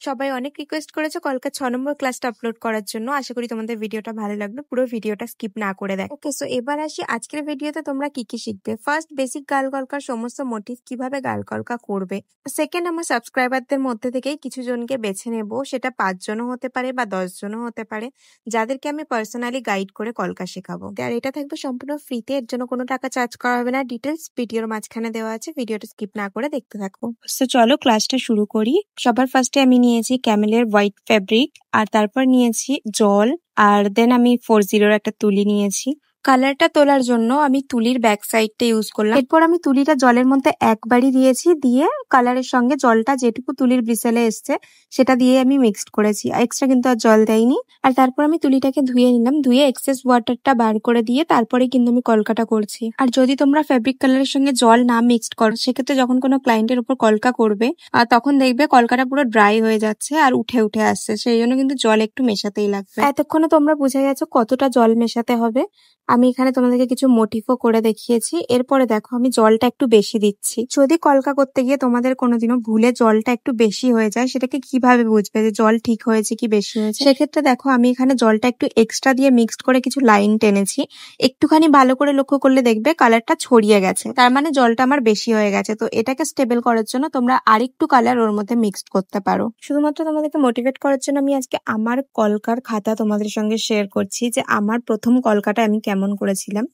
সবাই অনেক রিকোয়েস্ট করেছো কলকার ৬ নম্বর ক্লাসটা আপলোড করার জন্য। আশা করি তোমাদের ভিডিওটা ভালো লাগলো। পুরো ভিডিওটা স্কিপ না করে দেখো। ওকে, সো এবার আসি আজকের ভিডিওতে তোমরা কি কি শিখবে। ফার্স্ট, বেসিক গাল কলকার সমস্ত মোটিভ কিভাবে গাল কলকা করবে। সেকেন্ড, আমার সাবস্ক্রাইবারদের মধ্যে থেকেই কিছু জনকে বেছে নেব, সেটা ৫ জনও হতে পারে বা ১০ জনও হতে পারে, যাদেরকে আমি পার্সোনালি গাইড করে কলকা শেখাবো। আর এটা থাকবে সম্পূর্ণ ফ্রিতে, এর জন্য কোনো টাকা চার্জ করা হবে না। ডিটেলস ভিডিওর মাঝখানে দেওয়া আছে, ভিডিওটা স্কিপ না করে দেখতে থাকো। তো চলো ক্লাসটা শুরু করি। সবার ফার্স্টে আমি নিয়েছি ক্যামেলের হোয়াইট ফ্যাব্রিক, আর তারপর নিয়েছি জল, আর দেন আমি 40 একটা তুলি নিয়েছি। কালারটা তোলার জন্য আমি তুলির ব্যাক সাইডটা ইউজ করলাম। এরপর আমি তুলিটা জলের মধ্যে একবারই দিয়েছি, দিয়ে কালারের সঙ্গে জলটা যেটুকু তুলির ব্রিসেলে এসছে সেটা দিয়ে আমি মিক্সড করেছি, এক্সট্রা কিন্তু আর জল দেয়নি। আর তারপর আমি তুলিটাকে ধুয়ে নিলাম, ধুয়ে এক্সেস ওয়াটারটা বার করে দিয়ে তারপরে কিন্তু আমি কলকাটা করছি। আর যদি তোমরা ফ্যাব্রিক কালারের সঙ্গে জল না মিক্সড করো, সেক্ষেত্রে যখন কোনো ক্লায়েন্টের উপর কলকা করবে আর তখন দেখবে কলকাটা পুরো ড্রাই হয়ে যাচ্ছে আর উঠে উঠে আসছে, সেই জন্য কিন্তু জল একটু মেশাতেই লাগবে। এতক্ষণে তোমরা বুঝে গেছো কতটা জল মেশাতে হবে। আমি এখানে তোমাদেরকে কিছু মোটিফও করে দেখিয়েছি। এরপরে দেখো আমি জলটা একটু বেশি দিচ্ছি। যদি কলকা করতে গিয়ে তোমাদের কোনোদিনও ভুলে জলটা একটু বেশি হয়ে যায়, সেটাকে কিভাবে বুঝবে যে জল ঠিক হয়েছে কি বেশি হয়েছে। সেক্ষেত্রে দেখো আমি এখানে জলটা একটু এক্সট্রা দিয়ে মিক্সড করে কিছু লাইন টেনেছি। একটুখানি ভালো করে লক্ষ্য করলে দেখবে কালারটা ছড়িয়ে গেছে, তার মানে জলটা আমার বেশি হয়ে গেছে। তো এটাকে স্টেবল করার জন্য তোমরা আরেকটু কালার ওর মধ্যে মিক্সড করতে পারো। শুধুমাত্র তোমাদেরকে মোটিভেট করার জন্য আমি আজকে আমার কলকার খাতা তোমাদের সঙ্গে শেয়ার করছি, যে আমার প্রথম কলকাটা আমি কেমন করেছিলাম।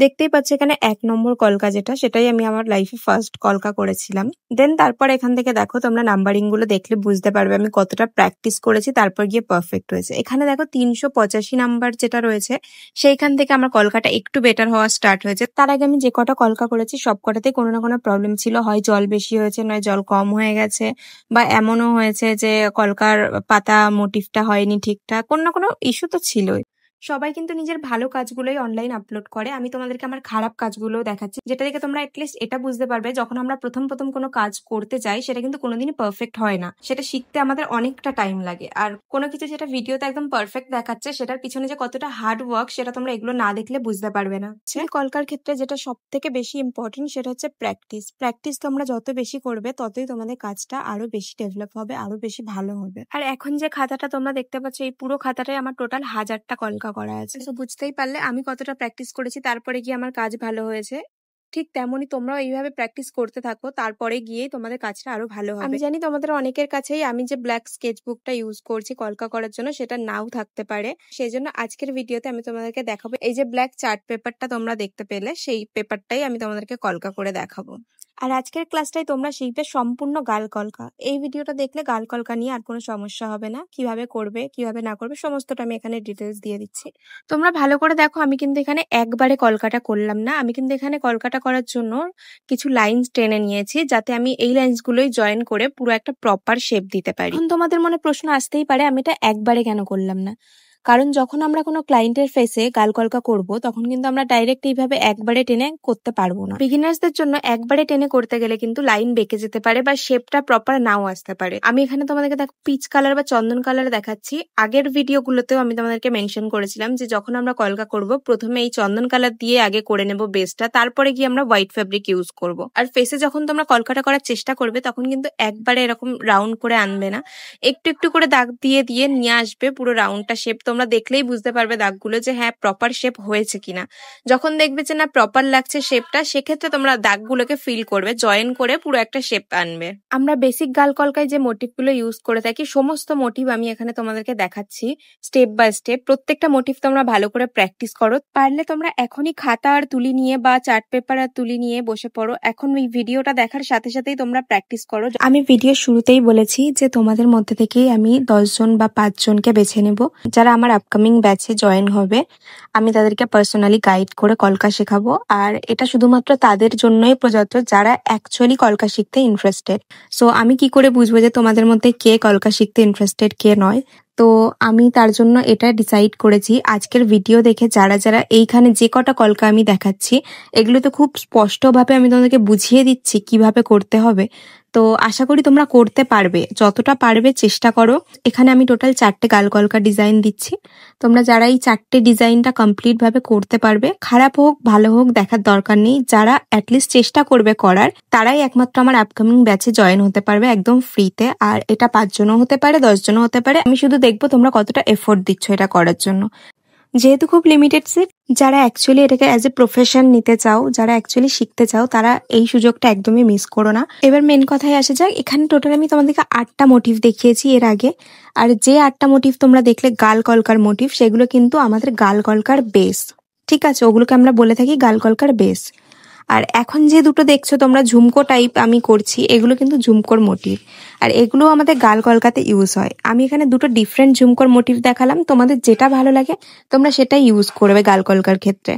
দেখতেই পাচ্ছ এখানে ১ নম্বর কলকা যেটা, সেটাই আমি আমার লাইফে ফার্স্ট কলকা করেছিলাম। দেন তারপর এখান থেকে দেখো তোমরা নাম্বারিং গুলো দেখলে বুঝতে পারবে আমি কতটা প্র্যাকটিস করেছি, তারপর গিয়ে পারফেক্ট হয়েছে। এখানে দেখো ৩৮৫ নাম্বার যেটা রয়েছে, সেইখান থেকে আমার কলকাটা একটু বেটার হওয়া স্টার্ট হয়েছে। তার আগে আমি যে কটা কলকা করেছি সব কটাতে কোনো না কোনো প্রবলেম ছিল, হয় জল বেশি হয়েছে, নয় জল কম হয়ে গেছে, বা এমনও হয়েছে যে কলকার পাতা মোটিভটা হয়নি ঠিকঠাক, কোনো না কোনো ইস্যু তো ছিলই। সবাই কিন্তু নিজের ভালো কাজগুলোই অনলাইন আপলোড করে, আমি তোমাদেরকে আমার খারাপ কাজগুলো দেখাচ্ছি, যেটা দেখে তোমরা এটলিস্ট এটা বুঝতে পারবে যখন আমরা প্রথম কোনো কাজ করতে যাই সেটা কিন্তু কোনোদিনই পারফেক্ট হয় না, সেটা শিখতে আমাদের অনেকটা টাইম লাগে। আর কোনো কিছু যেটা ভিডিওতে একদম পারফেক্ট দেখাচ্ছে, সেটার পিছনে যে কতটা হার্ড ওয়ার্ক সেটা তোমরা এগুলো না দেখলে বুঝতে পারবে না। কলকার ক্ষেত্রে যেটা সব থেকে বেশি ইম্পর্টেন্ট সেটা হচ্ছে প্র্যাকটিস। প্র্যাকটিস তোমরা যত বেশি করবে ততই তোমাদের কাজটা আরো বেশি ডেভেলপ হবে, আরো বেশি ভালো হবে। আর এখন যে খাতাটা তোমরা দেখতে পাচ্ছ, এই পুরো খাতাটাই আমার টোটাল 1000টা কলকা করা আছে। তো বুঝতেই পারলে আমি কতটা প্র্যাকটিস করেছি, তারপরে গিয়ে আমার কাজ ভালো হয়েছে। ঠিক তেমনই তোমরাও এইভাবে প্র্যাকটিস করতে থাকো, তারপরে গিয়ে তোমাদের কাজটা আরো ভালো হবে। আমি জানি তোমাদের অনেকের কাছেই আমি যে ব্ল্যাক স্কেচবুকটা ইউজ করছি কলকা করার জন্য সেটা নাও থাকতে পারে, সেই জন্য আজকের ভিডিওতে আমি তোমাদেরকে দেখাবো এই যে ব্ল্যাক চার্ট পেপারটা তোমরা দেখতে পেলে, সেই পেপারটাই আমি তোমাদেরকে কলকা করে দেখাবো। আর আজকের ক্লাসটাই তোমরা শিখবে সম্পূর্ণ গাল কলকা। এই ভিডিওটা দেখলে গাল কলকা নিয়ে আর কোনো সমস্যা হবে না, কিভাবে করবে কিভাবে না করবে সমস্তটা আমি এখানে ডিটেলস দিয়ে দিচ্ছি। তোমরা ভালো করে দেখো, আমি কিন্তু এখানে একবারে কলকাটা করলাম না, আমি কিন্তু এখানে কলকাটা করার জন্য কিছু লাইনস টেনে নিয়েছি, যাতে আমি এই লাইনসগুলোই জয়েন করে পুরো একটা প্রপার শেপ দিতে পারি। এখন তোমাদের মনে প্রশ্ন আসতেই পারে আমি এটা একবারে কেন করলাম না। কারণ যখন আমরা কোনো ক্লায়েন্টের ফেসে গাল কলকা করব, তখন কিন্তু আমরা ডাইরেক্ট এইভাবে একবারে টেনে করতে পারবো না। বিগিনার্সদের জন্য একবারে টেনে করতে গেলে কিন্তু লাইন বেঁকে যেতে পারে বা শেপটা প্রপার নাও আসতে পারে। আমি এখানে তোমাদেরকে দেখো পিচ কালার বা চন্দন কালার দেখাচ্ছি। আগের ভিডিওগুলোতেও আমি তোমাদেরকে মেনশন করেছিলাম যে যখন আমরা কলকা করব প্রথমে এই চন্দন কালার দিয়ে আগে করে নেব বেসটা, তারপরে গিয়ে আমরা হোয়াইট ফ্যাব্রিক ইউজ করব। আর ফেসে যখন তোমরা কলকাটা করার চেষ্টা করবে তখন কিন্তু একবারে এরকম রাউন্ড করে আনবে না, একটু একটু করে দাগ দিয়ে দিয়ে নিয়ে আসবে পুরো রাউন্ডটা শেপ। তোমরা দেখলেই বুঝতে পারবে দাগগুলো যে হ্যাঁ প্রপার শেপ হয়েছে কিনা। যখন দেখবে যে না প্রপার লাগছে শেপটা, সেক্ষেত্রে তোমরা দাগগুলোকে ফিল করবে, জয়েন করে পুরো একটা শেপ আনবে। আমরা বেসিক গাল কলকায় যে মোটিভগুলো ইউজ করে থাকি সমস্ত মোটিভ আমি এখানে তোমাদেরকে দেখাচ্ছি স্টেপ বাই স্টেপ। প্রত্যেকটা মোটিভ তোমরা ভালো করে প্র্যাকটিস করো। পারলে তোমরা এখনই খাতা আর তুলি নিয়ে বা চার্ট পেপার আর তুলি নিয়ে বসে পড়ো। এখন এই ভিডিওটা দেখার সাথে সাথেই তোমরা প্র্যাকটিস করো। আমি ভিডিও শুরুতেই বলেছি যে তোমাদের মধ্যে থেকেই আমি 10 জন বা 5 জনকে বেছে নেব, যারা আমার আপকামিং ব্যাচে জয়েন হবে। আমি তাদেরকে পার্সোনালি গাইড করে কলকা শেখাবো, আর এটা শুধুমাত্র তাদের জন্যই প্রযোজ্য যারা অ্যাকচুয়ালি কলকা শিখতে ইন্টারেস্টেড। সো আমি কি করে বুঝবো যে তোমাদের মধ্যে কে কলকা শিখতে ইন্টারেস্টেড কে নয়? তো আমি তার জন্য এটা ডিসাইড করেছি আজকের ভিডিও দেখে যারা যারা এইখানে যে কটা কলকা আমি দেখাচ্ছি এগুলো তো খুব স্পষ্টভাবে আমি তোমাদেরকে বুঝিয়ে দিচ্ছি কিভাবে করতে হবে। তো আশা করি তোমরা করতে পারবে, যতটা পারবে চেষ্টা করো। এখানে আমি টোটাল 4টে গাল কলকা ডিজাইন দিচ্ছি। তোমরা যারা এই 4টে ডিজাইনটা কমপ্লিট ভাবে করতে পারবে, খারাপ হোক ভালো হোক দেখার দরকার নেই, যারা অ্যাটলিস্ট চেষ্টা করবে করার তারাই একমাত্র আমার আপকামিং ব্যাচে জয়েন হতে পারবে একদম ফ্রিতে। আর এটা 5 জনও হতে পারে, 10 জনও হতে পারে। আমি শুধু দেখবো তোমরা কতটা এফোর্ট দিচ্ছ এটা করার জন্য। যেহেতু খুব লিমিটেড সিট, যারা অ্যাকচুয়ালি এটাকে অ্যাজ এ প্রফেশন নিতে চাও, যারা অ্যাকচুয়ালি শিখতে চাও, তারা এই সুযোগটা একদমই মিস করো না। এবার মেন কথায় আসা যাক। এখানে টোটাল আমি তোমাদেরকে 8টা মোটিভ দেখিয়েছি এর আগে। আর যে 8টা মোটিভ তোমরা দেখলে গাল কলকার মোটিভ, সেগুলো কিন্তু আমাদের গাল কলকার বেস। ঠিক আছে, ওগুলোকে আমরা বলে থাকি গাল কলকার বেস। আর এখন যে দুটো দেখছো তোমরা ঝুমকো টাইপ আমি করছি, এগুলো কিন্তু ঝুমকোর মোটিভ। আর এগুলো আমাদের গাল কলকাতে ইউজ হয়। আমি এখানে দুটো ডিফারেন্ট ঝুমকোর মোটিভ দেখালাম, তোমাদের যেটা ভালো লাগে তোমরা সেটাই ইউজ করবে গাল কলকার ক্ষেত্রে।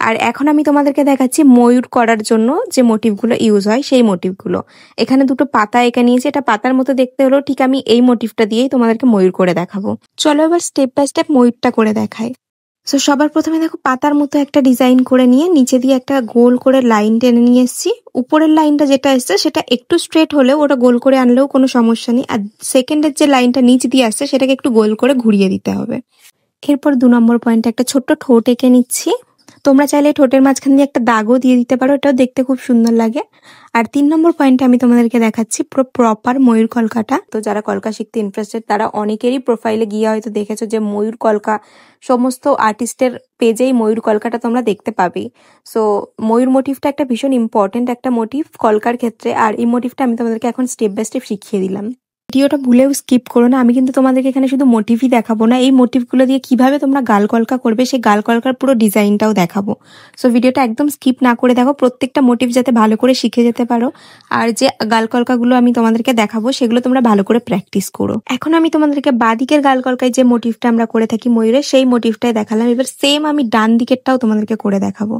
আর এখন আমি তোমাদেরকে দেখাচ্ছি ময়ূর করার জন্য যে মোটিভগুলো ইউজ হয় সেই মোটিভগুলো। এখানে দুটো পাতা এঁকে নিয়েছি, এটা পাতার মতো দেখতে হলো, ঠিক আমি এই মোটিভটা দিয়েই তোমাদেরকে ময়ূর করে দেখাবো। চলো এবার স্টেপ বাই স্টেপ ময়ূরটা করে দেখাই। সো সবার প্রথমে দেখো পাতার মতো একটা ডিজাইন করে নিয়ে নিচে দিয়ে একটা গোল করে লাইন টেনে নিয়ে এসেছি। উপরের লাইনটা যেটা এসছে সেটা একটু স্ট্রেট হলেও ওটা গোল করে আনলেও কোনো সমস্যা নেই। আর সেকেন্ডের যে লাইনটা নিচ দিয়ে আসছে সেটাকে একটু গোল করে ঘুরিয়ে দিতে হবে। এরপর 2 নম্বর পয়েন্টে একটা ছোট্ট ঠোঁট এঁকে নিচ্ছি। তোমরা চাইলে ঠোঁটের মাঝখান দিয়ে একটা দাগও দিয়ে দিতে পারো, এটাও দেখতে খুব সুন্দর লাগে। আর 3 নম্বর পয়েন্টে আমি তোমাদেরকে দেখাচ্ছি পুরো প্রপার ময়ূর কলকাটা। তো যারা কলকা শিখতে ইন্টারেস্টেড তারা অনেকেরই প্রোফাইলে গিয়ে হয়তো দেখেছো যে ময়ূর কলকা, সমস্ত আর্টিস্টের পেজেই ময়ূর কলকাটা তোমরা দেখতে পাবেই। সো ময়ূর মোটিভটা একটা ভীষণ ইম্পর্টেন্ট একটা মোটিভ কলকার ক্ষেত্রে। আর এই মোটিভটা আমি তোমাদেরকে এখন স্টেপ বাই স্টেপ শিখিয়ে দিলাম। ভিডিওটা ভুলেও স্কিপ করো না। আমি কিন্তু তোমাদেরকে এখানে শুধু মোটিভই দেখাবো না, এই মোটিভগুলো দিয়ে কিভাবে তোমরা গাল কলকা করবে সেই গাল কলকার পুরো ডিজাইনটাও দেখাবো। সো ভিডিওটা একদম স্কিপ না করে দেখো, প্রত্যেকটা মোটিভ যাতে ভালো করে শিখে যেতে পারো। আর যে গাল কলকাগুলো আমি তোমাদেরকে দেখাবো সেগুলো তোমরা ভালো করে প্র্যাকটিস করো। এখন আমি তোমাদেরকে বাঁদিকের গাল কলকায় যে মোটিভটা আমরা করে থাকি ময়ূরের, সেই মোটিভটাই দেখালাম। এবার সেম আমি ডান দিকেরটাও তোমাদেরকে করে দেখাবো।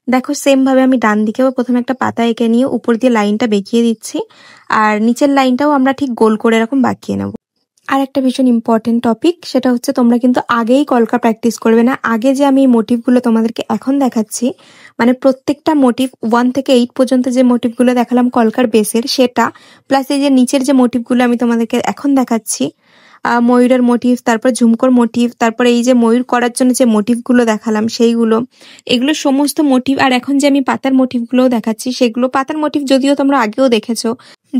দেখো সেম ভাবে আমি ডান দিকেও প্রথমে একটা পাতা এঁকে নিয়ে উপর দিয়ে লাইনটা বেঁকিয়ে দিচ্ছি। আর নিচের লাইনটাও আমরা ঠিক গোল করে এরকম বাঁকিয়ে নেব। আর একটা ভীষণ ইম্পর্টেন্ট টপিক, সেটা হচ্ছে তোমরা কিন্তু আগেই কলকা প্র্যাকটিস করবে না। আগে যে আমি এই মোটিভগুলো তোমাদেরকে এখন দেখাচ্ছি, মানে প্রত্যেকটা মোটিভ 1 থেকে 8 পর্যন্ত যে মোটিভগুলো দেখালাম কলকার বেসের, সেটা প্লাস এই যে নিচের যে মোটিভগুলো আমি তোমাদেরকে এখন দেখাচ্ছি, ময়ূরের মোটিভ, তারপর ঝুমকোর মোটিভ, তারপরে এই যে ময়ূর করার জন্য যে মোটিভগুলো দেখালাম সেইগুলো, এগুলো সমস্ত মোটিভ। আর এখন যে আমি পাতার মোটিভগুলোও দেখাচ্ছি, সেগুলো পাতার মোটিভ যদিও তোমরা আগেও দেখেছো।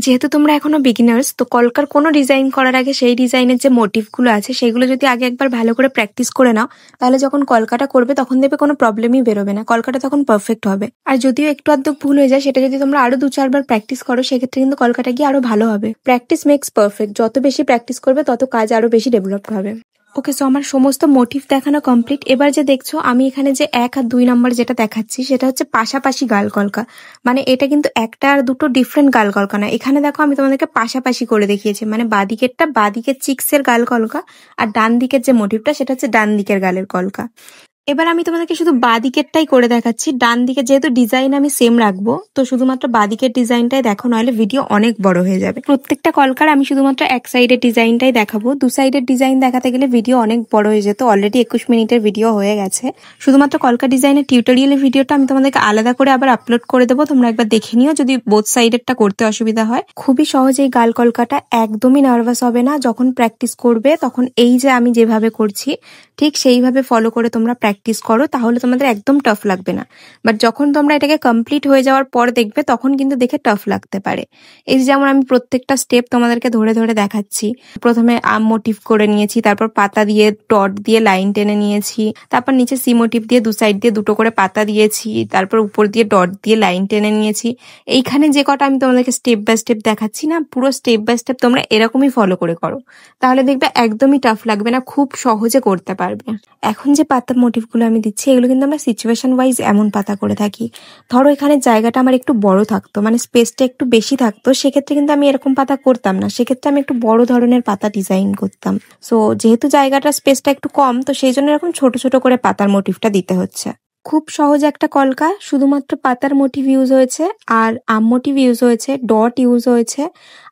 যেহেতু তোমরা এখনো বিগিনার্স, তো কলকার কোনো ডিজাইন করার আগে সেই ডিজাইনের যে মোটিভগুলো আছে সেগুলো যদি আগে একবার ভালো করে প্র্যাকটিস করে নাও, তাহলে যখন কলকাটা করবে তখন দেখবে কোনো প্রবলেমই বেরোবে না, কলকাটা তখন পারফেক্ট হবে। আর যদিও একটু আধটু ভুল হয়ে যায়, সেটা যদি তোমরা আরো 2-4 বার প্র্যাকটিস করো সেক্ষেত্রে কিন্তু কলকাটা গিয়ে আরো ভালো হবে। প্র্যাকটিস মেক্স পারফেক্ট, যত বেশি প্র্যাকটিস করবে তত কাজ আরো বেশি ডেভেলপ হবে। ওকে, সো আমার সমস্ত মোটিভ দেখানো কমপ্লিট। এবার যে দেখছো আমি এখানে যে 1 আর 2 নাম্বার যেটা দেখাচ্ছি সেটা হচ্ছে পাশাপাশি গাল কলকা। মানে এটা কিন্তু একটা আর দুটো ডিফারেন্ট গাল কলকা না। এখানে দেখো আমি তোমাদেরকে পাশাপাশি করে দেখিয়েছি, মানে বাঁদিকেরটা বাঁদিকের চিক্সের গাল কলকা, আর ডান দিকের যে মোটিভটা সেটা হচ্ছে ডান দিকের গালের কলকা। এবার আমি তোমাদেরকে শুধু বাঁদিকেরটাই করে দেখাচ্ছি। ডান দিকে যেহেতু ডিজাইন আমি সেম রাখবো, তো শুধুমাত্র বাঁদিকের ডিজাইনটাই দেখো, নইলে ভিডিও অনেক বড় হয়ে যাবে। প্রত্যেকটা কলকার আমি শুধুমাত্র এক সাইডের ডিজাইনটাই দেখাবো, 2 সাইডের ডিজাইন দেখাতে গেলে ভিডিও অনেক বড় হয়ে যেত। অলরেডি 21 মিনিটের ভিডিও হয়ে গেছে। শুধুমাত্র কলকা ডিজাইনের টিউটোরিয়ালের ভিডিওটা আমি তোমাদেরকে আলাদা করে আবার আপলোড করে দেবো, তোমরা একবার দেখে নিও যদি বোথ সাইডেরটা করতে অসুবিধা হয়। খুবই সহজেই গাল কলকাটা, একদমই নার্ভাস হবে না। যখন প্র্যাকটিস করবে তখন এই যে আমি যেভাবে করছি ঠিক সেইভাবে ফলো করে তোমরা প্র্যাকটিস করো, তাহলে তোমাদের একদম টাফ লাগবে না। বাট যখন তোমরা এটাকে কমপ্লিট হয়ে যাওয়ার পর দেখবে তখন কিন্তু দেখে টাফ লাগতে পারে। এই যেমন আমি প্রত্যেকটা স্টেপ তোমাদেরকে ধরে ধরে দেখাচ্ছি। প্রথমে আম মোটিভ করে নিয়েছি, তারপর পাতা দিয়ে ডট দিয়ে লাইন টেনে নিয়েছি, তারপর নিচে সি মোটিভ দিয়ে 2 সাইড দিয়ে 2টো করে পাতা দিয়েছি, তারপর উপর দিয়ে ডট দিয়ে লাইন টেনে নিয়েছি। এইখানে যে কটা আমি তোমাদেরকে স্টেপ বাই স্টেপ দেখাচ্ছি না, পুরো স্টেপ বাই স্টেপ তোমরা এরকমই ফলো করে করো, তাহলে দেখবে একদমই টাফ লাগবে না, খুব সহজে করতে পারবে। এখন যে পাতার মোটিভগুলো আমি দিচ্ছি এগুলো কিন্তু আমরা সিচুয়েশন ওয়াইজ এমন পাতা করে থাকি। ধরো এখানে জায়গাটা আমার একটু বড় থাকতো, মানে স্পেসটা একটু বেশি থাকতো, সেক্ষেত্রে কিন্তু আমি এরকম পাতা করতাম না, সেক্ষেত্রে আমি একটু বড় ধরনের পাতা ডিজাইন করতাম। সো যেহেতু জায়গাটা স্পেসটা একটু কম, তো সেই জন্য এরকম ছোট ছোট করে পাতার মোটিভটা দিতে হচ্ছে। খুব সহজ একটা কলকা, শুধুমাত্র পাতার মোটিভ ইউজ হয়েছে, আর আম মোটিভ ইউজ হয়েছে, ডট ইউজ হয়েছে,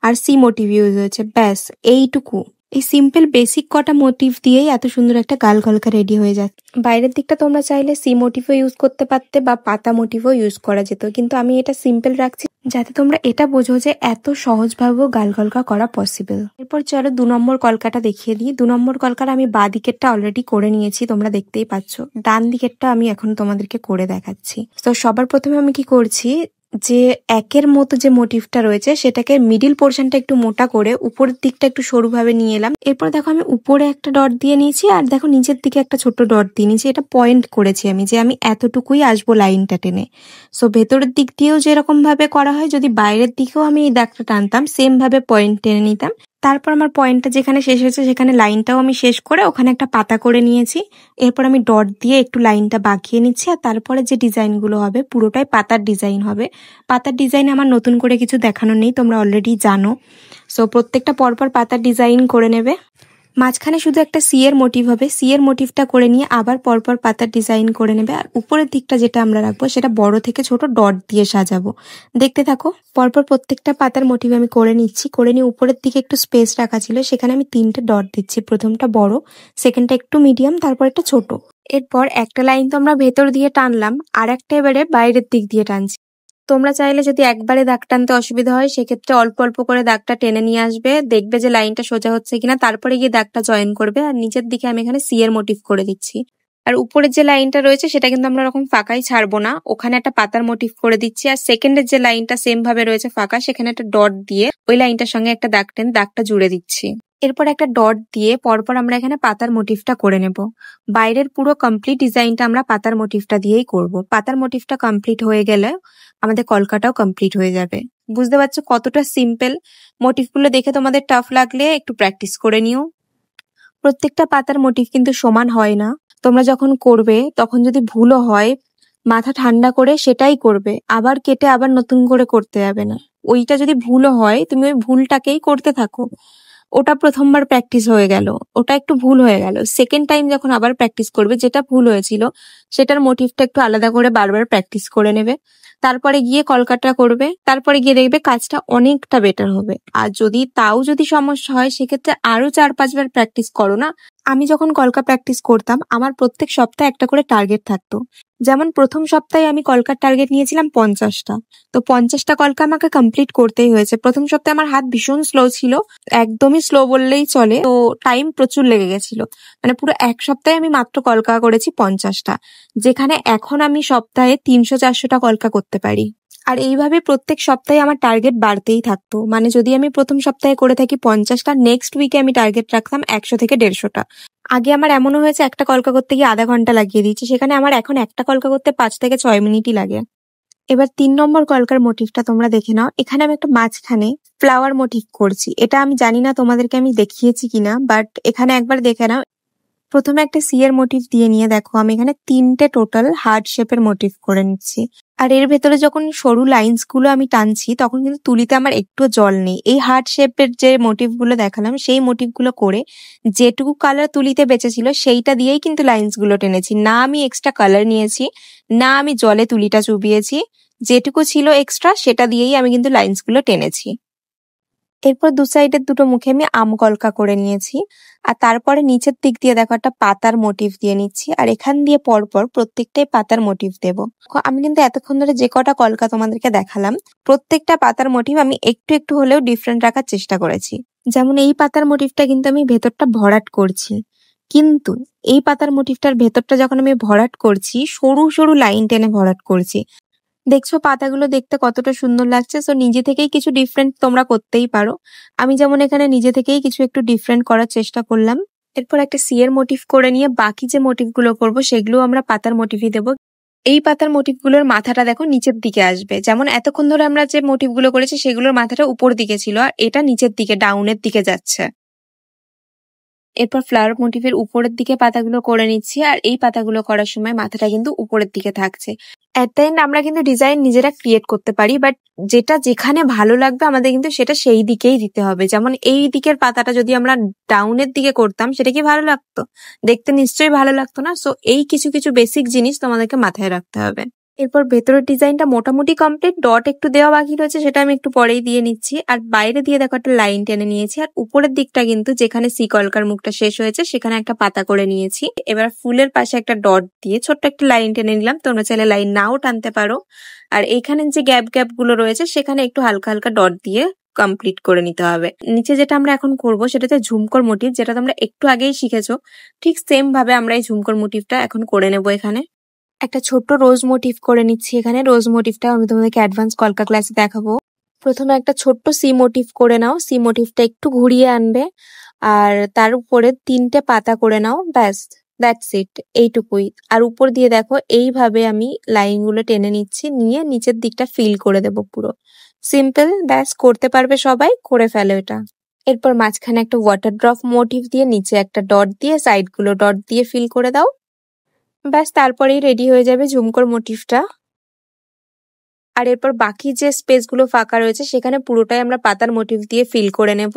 আর সি মোটিভ ইউজ হয়েছে, ব্যাস এইটুকু। এই সিম্পল বেসিক কটা মোটিভ দিয়েই এত সুন্দর একটা গাল কলকা রেডি হয়ে যায়। বাইরের দিকটা তোমরা চাইলে সি মোটিভও ইউজ করতে পারতে বা পাতা মোটিভও ইউজ করা যেত, কিন্তু আমি এটা সিম্পল রাখছি যাতে তোমরা এটা বোঝো যে এত সহজভাবেও গাল কলকা করা পসিবল। এরপর চলো 2 নম্বর কলকাটা দেখিয়ে দিই। 2 নম্বর কলকাটা আমি বাঁ দিকেরটা অলরেডি করে নিয়েছি, তোমরা দেখতেই পাচ্ছ। ডান দিকেরটা আমি এখন তোমাদেরকে করে দেখাচ্ছি। তো সবার প্রথমে আমি কি করছি, যে একের মতো যে মোটিভটা রয়েছে সেটাকে মিডিল পোর্শনটা একটু মোটা করে উপরের দিকটা একটু সরুভাবে নিয়ে এলাম। এরপর দেখো আমি উপরে একটা ডট দিয়ে নিয়েছি আর দেখো নিচের দিকে একটা ছোট ডট দিয়ে নিয়েছি। এটা পয়েন্ট করেছি আমি যে আমি এতটুকুই আসবো লাইনটা টেনে। সো ভেতরের দিক দিয়েও যেরকম ভাবে করা হয়, যদি বাইরের দিকেও আমি এই দাগটা টানতাম সেম ভাবে পয়েন্ট টেনে নিতাম। তারপর আমার পয়েন্টটা যেখানে শেষ হয়েছে সেখানে লাইনটাও আমি শেষ করে ওখানে একটা পাতা করে নিয়েছি। এরপর আমি ডট দিয়ে একটু লাইনটা বাঁকিয়ে নিচ্ছি আর তারপরে যে ডিজাইনগুলো হবে পুরোটাই পাতার ডিজাইন হবে। পাতার ডিজাইন আমার নতুন করে কিছু দেখানো নেই, তোমরা অলরেডি জানো। সো প্রত্যেকটা পরপর পাতার ডিজাইন করে নেবে। মাঝখানে শুধু একটা সি এর মোটিভ হবে, সি এর মোটিভটা করে নিয়ে আবার পরপর পাতার ডিজাইন করে নেবে। আর উপরের দিকটা যেটা আমরা রাখবো সেটা বড় থেকে ছোট ডট দিয়ে সাজাবো। দেখতে থাকো। পরপর প্রত্যেকটা পাতার মোটিভ আমি করে নিচ্ছি। করে নিয়ে উপরের দিকে একটু স্পেস রাখা ছিল, সেখানে আমি 3টে ডট দিচ্ছি। প্রথমটা বড়, সেকেন্ডটা একটু মিডিয়াম, তারপর একটা ছোট। এরপর একটা লাইন তো আমরা ভেতর দিয়ে টানলাম, আর একটা এবারে বাইরের দিক দিয়ে টানছি। তোমরা চাইলে যদি একবারে দাগ টানতে অসুবিধা হয় সেক্ষেত্রে অল্প অল্প করে দাগটা টেনে নিয়ে আসবে, দেখবে যে লাইনটা সোজা হচ্ছে কিনা, তারপরে গিয়ে দাগটা জয়েন করবে। আর নিচের দিকে আমি এখানে সি এর মোটিভ করে দিচ্ছি। আর উপরের যে লাইনটা রয়েছে সেটা কিন্তু আমরা এরকম ফাঁকাই ছাড়বো না, ওখানে একটা পাতার মোটিভ করে দিচ্ছি। আর সেকেন্ডের যে লাইনটা সেম ভাবে রয়েছে ফাঁকা, সেখানে একটা ডট দিয়ে ওই লাইনটার সঙ্গে একটা দাগ টেনে দাগটা জুড়ে দিচ্ছি। এরপর একটা ডট দিয়ে পরপর আমরা এখানে পাতার মোটিভটা করে নেব। বাইরের পুরো কমপ্লিট ডিজাইনটা আমরা পাতার মোটিভটা দিয়েই করব। পাতার মোটিভটা কমপ্লিট হয়ে গেলে আমাদের কলকাটাও কমপ্লিট হয়ে যাবে। বুঝতে পারছো কতটা সিম্পল। মোটিভগুলো দেখে তোমাদের টাফ লাগলে একটু প্র্যাকটিস করে নিও। প্রত্যেকটা পাতার মোটিভ কিন্তু সমান হয় না। তোমরা যখন করবে তখন যদি ভুলও হয়, মাথা ঠান্ডা করে সেটাই করবে, আবার কেটে আবার নতুন করে করতে যাবে না। ওইটা যদি ভুলও হয় তুমি ওই ভুলটাকেই করতে থাকো। ওটা প্রথমবার প্র্যাকটিস হয়ে গেল, ওটা একটু ভুল হয়ে গেল, সেকেন্ড টাইম যখন আবার প্র্যাকটিস করবে যেটা ভুল হয়েছিল সেটার মোটিভটা একটু আলাদা করে বারবার প্র্যাকটিস করে নেবে। তারপরে গিয়ে কলকাটা করবে, তারপরে গিয়ে দেখবে কাজটা অনেকটা বেটার হবে। আর যদি সমস্যা হয় সেক্ষেত্রে আরো 4-5 বার প্র্যাকটিস করো না। আমি যখন কলকা প্র্যাকটিস করতাম আমার প্রত্যেক সপ্তাহে একটা করে টার্গেট থাকতো। যেমন প্রথম সপ্তাহে আমি কলকার টার্গেট নিয়েছিলাম 50টা। তো 50টা কলকা আমাকে কমপ্লিট করতেই হয়েছে। প্রথম সপ্তাহে আমার হাত ভীষণ স্লো ছিল, একদমই স্লো বললেই চলে। তো টাইম প্রচুর লেগে গেছিল, মানে পুরো এক সপ্তাহে আমি মাত্র কলকা করেছি 50টা, যেখানে এখন আমি সপ্তাহে 300-400টা কলকা করতে পারি। আর এইভাবে প্রত্যেক সপ্তাহে আমার টার্গেট বাড়তেই থাকতো। মানে যদি আমি প্রথম সপ্তাহে করে থাকি 50টা, নেক্সট উইকে আমি টার্গেট রাখতাম 100 থেকে 150টা। আগে আমার এমনও হয়েছে একটা কলকা করতে গিয়ে আধা ঘন্টা লাগিয়ে দিয়েছি, সেখানে আমার এখন একটা কলকা করতে 5 থেকে 6 মিনিটই লাগে। এবার 3 নম্বর কলকার মোটিভটা তোমরা দেখে নাও। এখানে আমি একটা মাঝখানে ফ্লাওয়ার মোটিভ করছি। এটা আমি জানি না তোমাদেরকে আমি দেখিয়েছি কিনা, বাট এখানে একবার দেখে নাও। প্রথমে একটা সি এর মোটিভ দিয়ে নিয়ে দেখো আমি এখানে 3টে টোটাল হার্ট শেপের মোটিভ করে নিচ্ছি। আর এর ভেতরে যখন সরু লাইন্স গুলো আমি টানছি তখন কিন্তু তুলিতে আমার একটু জল নেই। এই হার্ট শেপের যে মোটিভ গুলো দেখালাম সেই মোটিভ গুলো করে যেটুকু কালার তুলিতে বেঁচেছিল সেইটা দিয়েই কিন্তু লাইন্স গুলো টেনেছি। না আমি এক্সট্রা কালার নিয়েছি, না আমি জলে তুলিটা চুবিয়েছি, যেটুকু ছিল এক্সট্রা সেটা দিয়েই আমি কিন্তু লাইন্স গুলো টেনেছি। এরপর দু সাইডের দুটো মুখে আমি আম কলকা করে নিয়েছি। আর তারপরে নিচের দিক দিয়ে দেখো একটা পাতার মোটিভ দিয়ে নিচ্ছি। আর এখান দিয়ে পরপর প্রত্যেকটাই পাতার মোটিভ দেব। আমি কিন্তু এতক্ষণ ধরে যে কটা কলকা তোমাদেরকে দেখালাম প্রত্যেকটা পাতার মোটিভ আমি একটু একটু হলেও ডিফারেন্ট রাখার চেষ্টা করেছি। যেমন এই পাতার মোটিভটা কিন্তু আমি ভেতরটা ভরাট করছি, কিন্তু এই পাতার মোটিভটার ভেতরটা যখন আমি ভরাট করছি সরু সরু লাইন টেনে ভরাট করছি। দেখছো পাতাগুলো দেখতে কতটা সুন্দর লাগছে। সো নিজে থেকেই কিছু ডিফারেন্ট তোমরা করতেই পারো। আমি যেমন এখানে নিজে থেকেই কিছু একটু ডিফারেন্ট করার চেষ্টা করলাম। এরপর একটা সি এর মোটিভ করে নিয়ে বাকি যে মোটিভ গুলো করবো সেগুলো আমরা পাতার মোটিভই দেবো। এই পাতার মোটিভ গুলোর মাথাটা দেখো নিচের দিকে আসবে। যেমন এতক্ষণ ধরে আমরা যে মোটিভ গুলো করেছি সেগুলোর মাথাটা উপর দিকে ছিল, আর এটা নিচের দিকে ডাউনের দিকে যাচ্ছে। এরপর ফ্লাওয়ার মোটিভের উপরের দিকে পাতাগুলো করে নিচ্ছি, আর এই পাতাগুলো করার সময় মাথাটা কিন্তু উপরের দিকে থাকছে। এট দ্য এন্ড আমরা কিন্তু ডিজাইন নিজেরা ক্রিয়েট করতে পারি, বাট যেটা যেখানে ভালো লাগবে আমাদের কিন্তু সেটা সেই দিকেই দিতে হবে। যেমন এই দিকের পাতাটা যদি আমরা ডাউনের দিকে করতাম সেটা কি ভালো লাগতো? দেখতে নিশ্চয়ই ভালো লাগতো না। সো এই কিছু কিছু বেসিক জিনিস তোমাদেরকে মাথায় রাখতে হবে। এরপর ভেতরের ডিজাইনটা মোটামুটি কমপ্লিট, ডট একটু দেওয়া বাকি রয়েছে, সেটা আমি একটু পরেই দিয়ে নিচ্ছি। আর বাইরে দিয়ে দেখো একটা লাইন টেনে নিয়েছি, আর উপরের দিকটা কিন্তু যেখানে সি কলকার মুখটা শেষ হয়েছে সেখানে একটা পাতা করে নিয়েছি। এবার ফুলের পাশে একটা ডট দিয়ে ছোট্ট একটা লাইন টেনে নিলাম, তোমরা চাইলে লাইন নাও টানতে পারো। আর এইখানে যে গ্যাপ গুলো রয়েছে সেখানে একটু হালকা হালকা ডট দিয়ে কমপ্লিট করে নিতে হবে। নিচে যেটা আমরা এখন করব সেটা হচ্ছে ঝুমকোর মোটিভ, যেটা তোমরা একটু আগেই শিখেছো। ঠিক সেম ভাবে আমরা এই ঝুমকোর মোটিভটা এখন করে নেবো। এখানে একটা ছোট্ট রোজ মোটিভ করে নিচ্ছি। এখানে রোজ মোটিভটা আমি তোমাদেরকে অ্যাডভান্স কলকা ক্লাসে দেখাবো। প্রথমে একটা ছোট্ট সি মোটিভ করে নাও, সি মোটিভটা একটু ঘুরিয়ে আনবে, আর তার উপরে 3টে পাতা করে নাও, ব্যাস, দ্যাটস ইট, এইটুকুই। আর উপর দিয়ে দেখো এইভাবে আমি লাইনগুলো টেনে নিচ্ছি, নিয়ে নিচের দিকটা ফিল করে দেবো পুরো। সিম্পল, ব্যাস, করতে পারবে সবাই, করে ফেলো এটা। এরপর মাঝখানে একটা ওয়াটার ড্রপ মোটিভ দিয়ে নিচে একটা ডট দিয়ে সাইডগুলো ডট দিয়ে ফিল করে দাও, ব্যাস, তারপরেই রেডি হয়ে যাবে ঝুমকোর মোটিভটা। আর এরপর বাকি যে স্পেসগুলো ফাঁকা রয়েছে সেখানে পুরোটাই আমরা পাতার মোটিভ দিয়ে ফিল করে নেব।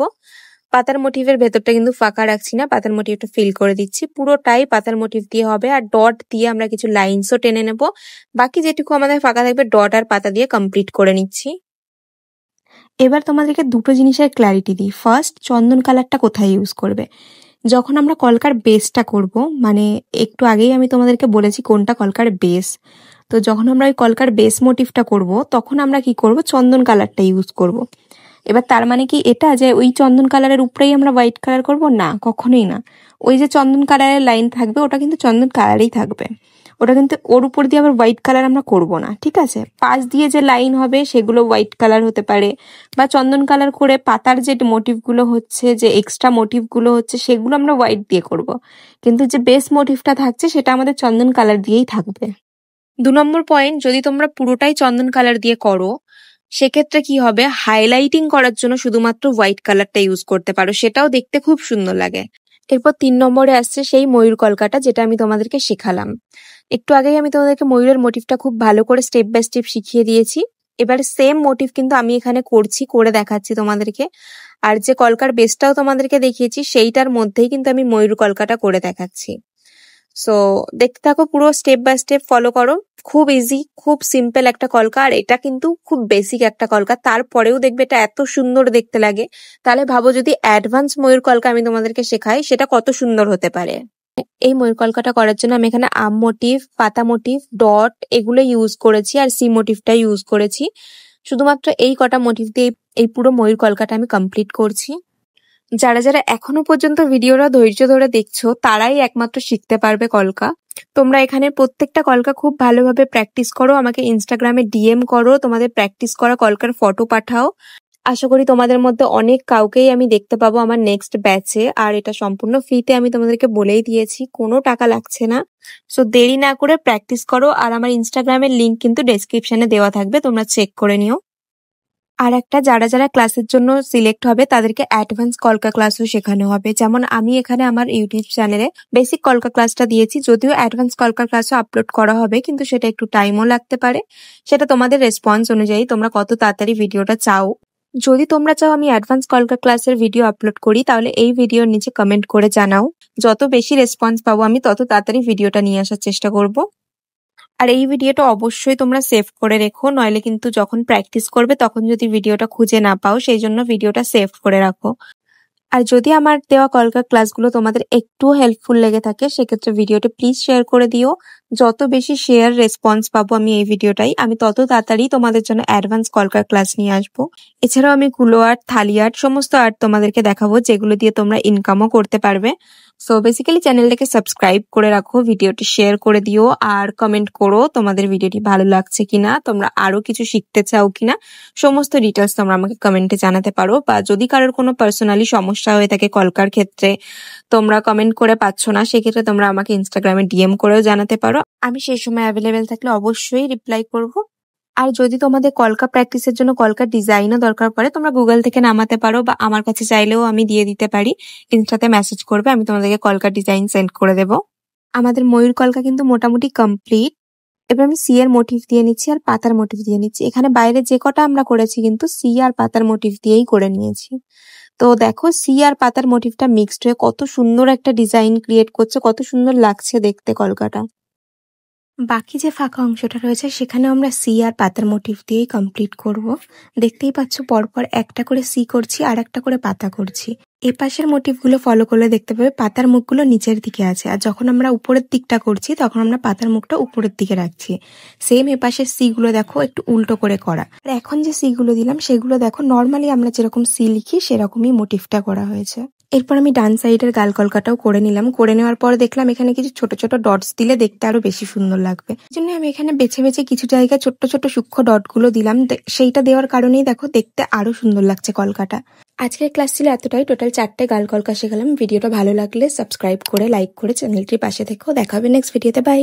পাতার মোটিভের ভেতরটা কিন্তু ফাঁকা রাখছি না, পাতার মোটিভটা ফিল করে দিচ্ছি, পুরোটাই পাতার মোটিভ দিয়ে হবে। আর ডট দিয়ে আমরা কিছু লাইনসও টেনে নেব, বাকি যেটুকু আমাদের ফাঁকা থাকবে ডট আর পাতা দিয়ে কমপ্লিট করে নিচ্ছি। এবার তোমাদেরকে দুটো জিনিসের ক্ল্যারিটি দিই। ফার্স্ট, চন্দন কালারটা কোথায় ইউজ করবে। যখন আমরা কলকার বেসটা করব, মানে একটু আগেই আমি তোমাদেরকে বলেছি কোনটা কলকার বেস, তো যখন আমরা ওই কলকার বেস মোটিভটা করব তখন আমরা কি করব, চন্দন কালারটা ইউজ করব। এবার তার মানে কি এটা যে ওই চন্দন কালারের উপরেই আমরা হোয়াইট কালার করব, না, কখনোই না। ওই যে চন্দন কালারের লাইন থাকবে ওটা কিন্তু চন্দন কালারেই থাকবে, ওটা কিন্তু ওর উপর দিয়ে আবার হোয়াইট কালার আমরা করব না, ঠিক আছে। পাশ দিয়ে যে লাইন হবে সেগুলো হোয়াইট কালার হতে পারে, বা চন্দন কালার করে পাতার যে মোটিভগুলো হচ্ছে, যে এক্সট্রা মোটিভগুলো হচ্ছে, সেগুলো আমরা হোয়াইট দিয়ে করব, কিন্তু যে বেস মোটিভটা থাকছে সেটা আমাদের চন্দন কালার দিয়েই থাকবে। 2 নম্বর পয়েন্ট, যদি তোমরা পুরোটাই চন্দন কালার দিয়ে করো সেক্ষেত্রে কি হবে, হাইলাইটিং করার জন্য শুধুমাত্র হোয়াইট কালারটা ইউজ করতে পারো, সেটাও দেখতে খুব সুন্দর লাগে। এরপর 3 নম্বরে আসছে সেই ময়ূর কলকাটা, যেটা আমি তোমাদেরকে শেখালাম একটু আগেই। আমি তোমাদেরকে ময়ূরের মোটিভটা খুব ভালো করে স্টেপ বাই স্টেপ শিখিয়ে দিয়েছি। এবার সেম মোটিভ কিন্তু আমি এখানে করছি, করে দেখাচ্ছি তোমাদেরকে। আর যে কলকার বেসটাও তোমাদেরকে দেখিয়েছি সেইটার মধ্যেই কিন্তু আমি ময়ূর কলকাটা করে দেখাচ্ছি। সো দেখতে থাকো, পুরো স্টেপ বাই স্টেপ ফলো করো। খুব ইজি, খুব সিম্পল একটা কলকা, আর এটা কিন্তু খুব বেসিক একটা কলকা, তারপরেও দেখবে এটা এত সুন্দর দেখতে লাগে। তাহলে ভাবো যদি অ্যাডভান্স ময়ূর কলকা আমি তোমাদেরকে শেখাই সেটা কত সুন্দর হতে পারে। এই ময়ূর কলকাটা করার জন্য আমি এখানে আম মোটিভ, পাতা মোটিভ, ডট এগুলো ইউজ করেছি, আর সি মোটিভটা ইউজ করেছি। শুধুমাত্র এই কটা মোটিভ দিয়ে এই পুরো ময়ূর কলকাটা আমি কমপ্লিট করছি। যারা যারা এখনো পর্যন্ত ভিডিওটা ধৈর্য ধরে দেখছো তারাই একমাত্র শিখতে পারবে কলকা। তোমরা এখানে প্রত্যেকটা কলকা খুব ভালোভাবে প্র্যাকটিস করো, আমাকে ইনস্টাগ্রামে ডিএম করো, তোমাদের প্র্যাকটিস করা কলকার ফটো পাঠাও। আশা করি তোমাদের মধ্যে অনেক কাউকেই আমি দেখতে পাবো আমার নেক্সট ব্যাচে। আর এটা সম্পূর্ণ ফ্রিতে, আমি তোমাদেরকে বলেই দিয়েছি, কোনো টাকা লাগছে না। সো দেরি না করে প্র্যাকটিস করো, আর আমার ইনস্টাগ্রামের লিঙ্ক কিন্তু ডেসক্রিপশনে দেওয়া থাকবে, তোমরা চেক করে নিও। আর একটা, যারা যারা ক্লাসের জন্য সিলেক্ট হবে তাদেরকে অ্যাডভান্স কলকা ক্লাসও শেখানো হবে। যেমন আমি এখানে আমার ইউটিউব চ্যানেলে বেসিক কলকা ক্লাসটা দিয়েছি, যদিও অ্যাডভান্স কলকা ক্লাসও আপলোড করা হবে, কিন্তু সেটা একটু টাইমও লাগতে পারে। সেটা তোমাদের রেসপন্স অনুযায়ী, তোমরা কত তাড়াতাড়ি ভিডিওটা চাও। যদি তোমরা চাও আমি অ্যাডভান্স কলকা ক্লাসের ভিডিও আপলোড করি তাহলে এই ভিডিওর নিচে কমেন্ট করে জানাও। যত বেশি রেসপন্স পাবো আমি তত তাড়াতাড়ি ভিডিওটা নিয়ে আসার চেষ্টা করব। আর এই ভিডিওটা অবশ্যই তোমরা সেভ করে রেখো, নইলে কিন্তু যখন প্র্যাকটিস করবে তখন যদি ভিডিওটা খুঁজে না পাও, সেই জন্য ভিডিওটা সেভ করে রাখো। আর যদি আমার দেওয়া কলকার ক্লাসগুলো তোমাদের একটু হেল্পফুল লেগে থাকে সেক্ষেত্রে ভিডিওটা প্লিজ শেয়ার করে দিও। যত বেশি শেয়ার রেসপন্স পাবো আমি এই ভিডিওটাই, আমি তত তাড়াতাড়ি তোমাদের জন্য অ্যাডভান্স কলকার ক্লাস নিয়ে আসবো। এছাড়াও আমি কুলো আর্ট, থালি আর্ট, সমস্ত আর্ট তোমাদেরকে দেখাবো যেগুলো দিয়ে তোমরা ইনকামও করতে পারবে। সো বেসিক্যালি চ্যানেলটাকে সাবস্ক্রাইব করে রাখো, ভিডিওটি শেয়ার করে দিও, আর কমেন্ট করো তোমাদের ভিডিওটি ভালো লাগছে কিনা, তোমরা আরো কিছু শিখতে চাও কিনা, সমস্ত ডিটেলস তোমরা আমাকে কমেন্টে জানাতে পারো। বা যদি কারোর কোনো পার্সোনালি সমস্যা হয়ে থাকে কলকার ক্ষেত্রে, তোমরা কমেন্ট করে পাচ্ছ না, সেক্ষেত্রে তোমরা আমাকে ইনস্টাগ্রামে ডিএম করেও জানাতে পারো, আমি সেই সময় অ্যাভেলেবেল থাকলে অবশ্যই রিপ্লাই করব। আর যদি তোমাদের কলকা প্র্যাকটিসের জন্য কলকার ডিজাইনও দরকার পড়ে তোমরা গুগল থেকে নামাতে পারো, বা আমার কাছে চাইলেও আমি দিয়ে দিতে পারি। ইনস্টাতে মেসেজ করবে, আমি তোমাদেরকে কলকার ডিজাইন সেন্ড করে দেবো। আমাদের ময়ূর কলকা কিন্তু মোটামুটি কমপ্লিট। এবার আমি সি এর মোটিভ দিয়ে নিচ্ছি আর পাতার মোটিভ দিয়ে নিচ্ছি। এখানে বাইরে যে কটা আমরা করেছি কিন্তু সি আর পাতার মোটিভ দিয়েই করে নিয়েছি। তো দেখো সি আর পাতার মোটিভটা মিক্সড হয়ে কত সুন্দর একটা ডিজাইন ক্রিয়েট করছে, কত সুন্দর লাগছে দেখতে কলকাটা। বাকি যে ফাঁকা অংশটা রয়েছে সেখানে আমরা সি আর পাতার মোটিভ দিয়েই কমপ্লিট করব। দেখতেই পাচ্ছ পরপর একটা করে সি করছি আর একটা করে পাতা করছি। এ পাশের মোটিভগুলো ফলো করলে দেখতে পাবে পাতার মুখগুলো নিচের দিকে আছে, আর যখন আমরা উপরের দিকটা করছি তখন আমরা পাতার মুখটা উপরের দিকে রাখছি। সেম এ পাশের সি গুলো দেখো একটু উল্টো করে করা। আর এখন যে সি গুলো দিলাম সেগুলো দেখো নর্মালি আমরা যেরকম সি লিখি সেরকমই মোটিভটা করা হয়েছে। এরপর আমি ডান সাইডের গাল কলকাটাও করে নিলাম। করে নেওয়ার পর দেখলাম এখানে কিছু ছোট ছোট ডটস দিলে দেখতে আরো বেশি সুন্দর লাগবে। এই জন্য আমি এখানে বেছে বেছে কিছু জায়গায় ছোট্ট ছোট সূক্ষ্ম ডটগুলো দিলাম। সেইটা দেওয়ার কারণেই দেখো দেখতে আরো সুন্দর লাগছে কলকাটা। আজকের ক্লাস ছিল এতটাই। টোটাল 4টে গাল কলকা শেখালাম। ভিডিওটা ভালো লাগলে সাবস্ক্রাইব করে লাইক করে চ্যানেলটির পাশে থেকেও। দেখা হবে নেক্সট ভিডিওতে। বাই।